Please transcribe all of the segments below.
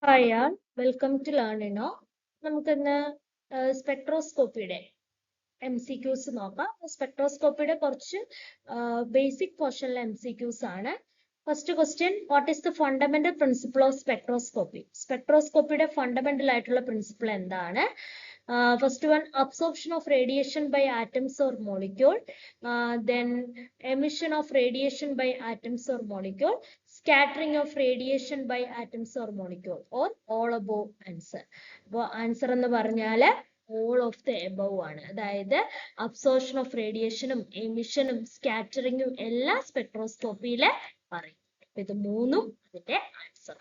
Hi all, welcome to Learnino. നമുക്കിന്ന് സ്പെക്ട്രോസ്കോപ്പിയുടെ MCQs നോക്കാം. സ്പെക്ട്രോസ്കോപ്പിയുടെ കുറച്ച് ബേസിക് പോർഷനിലെ MCQs ആണ്. First question, what is the fundamental principle of spectroscopy? സ്പെക്ട്രോസ്കോപ്പിയുടെ ഫണ്ടമെന്റൽ ആയിട്ടുള്ള പ്രിൻസിപ്പിൾ എന്താണ്? First one, absorption of radiation by atoms or molecule, then emission of radiation by atoms or molecule, scattering of radiation by atoms or molecule, or all above answer. അപ്പോൾ answer എന്ന് പറഞ്ഞാൽ all of the above ആണ്. അതായത് absorption of റേഡിയേഷനും എമിഷനും സ്കാറ്ററിങ്ങും എല്ലാം സ്പെക്ട്രോസ്കോപ്പിയിൽ പറയും. ഇത് മൂന്നും അതിന്റെ answer.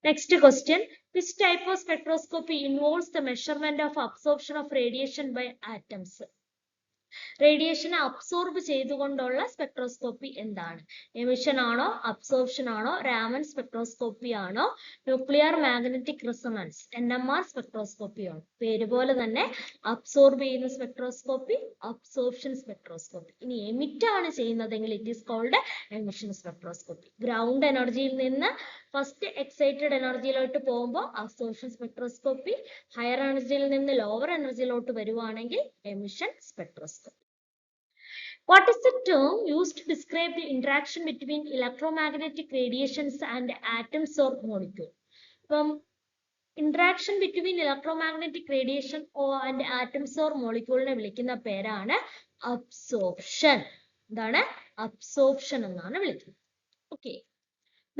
Next question, which type of spectroscopy involves the measurement of absorption of radiation by atoms? റേഡിയേഷനെ അബ്സോർബ് ചെയ്തുകൊണ്ടുള്ള സ്പെക്ട്രോസ്കോപ്പി എന്താണ്? എമിഷൻ ആണോ, അബ്സോർപ്ഷൻ ആണോ, രാമൻ സ്പെക്ട്രോസ്കോപ്പി ആണോ, nuclear magnetic resonance NMR spectroscopy ആണോ? പേര് പോലെ തന്നെ അബ്സോർബ് ചെയ്യുന്ന സ്പെക്ട്രോസ്കോപ്പി, അബ്സോർപ്ഷൻ സ്പെക്ട്രോസ്കോപ്പി. ഇനി എമിറ്റ് ആണ് ചെയ്യുന്നതെങ്കിൽ it is called emission spectroscopy. Ground എനർജിയിൽ നിന്ന് ഫസ്റ്റ് എക്സൈറ്റഡ് എനർജിയിലോട്ട് പോകുമ്പോൾ അബ്സോർപ്ഷൻ സ്പെക്ട്രോസ്കോപ്പി, ഹയർ എനർജിയിൽ നിന്ന് ലോവർ എനർജിയിലോട്ട് വരുവാണെങ്കിൽ emission spectroscopy. What is the term used to describe the interaction between electromagnetic radiations and atoms or molecules? Interaction between electromagnetic radiation and atoms or molecules ne vilikkunna perana absorption. Endana absorption എന്നാണ് വിളിക്കുന്നത്. Okay.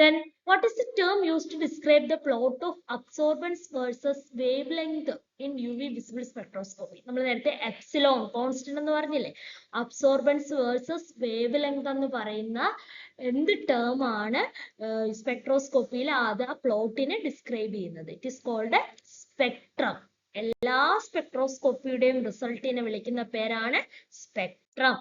Then what is the term used to describe the plot of absorbance versus wavelength in UV visible spectroscopy? നമ്മൾ നേരത്തെ epsilon constant എന്ന് പറഞ്ഞില്ലേ, absorbents versus wave length എന്ന് പറയുന്ന എന്ത് term ആണ് സ്പെക്ട്രോസ്കോപ്പിയിൽ അത് ആ പ്ലോട്ടിനെ ഡിസ്ക്രൈബ് ചെയ്യുന്നത്? It is called spectrum. എല്ലാ സ്പെക്ട്രോസ്കോപ്പിയുടെയും റിസൾട്ടിനെ വിളിക്കുന്ന പേരാണ് spectrum.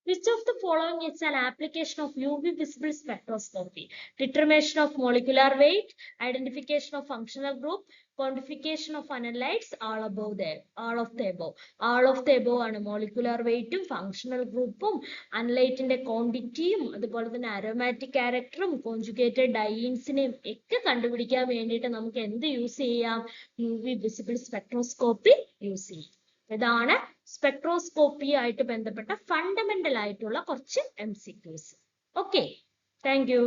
Which of the following is an application of UV visible spectroscopy? Determination of molecular weight, identification of functional group, quantification of analytes, all of the above. All of the above ആണ്. molecular weight ഉം functional group ഉം അനലൈറ്റിന്റെ ക്വാണ്ടിറ്റിയും അതുപോലെ തന്നെ aromatic ക്യാരക്ടറും conjugated ഡൈൻസിനെയും ഒക്കെ കണ്ടുപിടിക്കാൻ വേണ്ടിയിട്ട് നമുക്ക് എന്ത് യൂസ് ചെയ്യാം? UV visible spectroscopy യൂസ് ചെയ്യാം. ഇതാണ് സ്പെക്ട്രോസ്കോപ്പി ആയിട്ട് ബന്ധപ്പെട്ട ഫണ്ടമെന്റൽ ആയിട്ടുള്ള കുറച്ച് MCQs. Okay, thank you.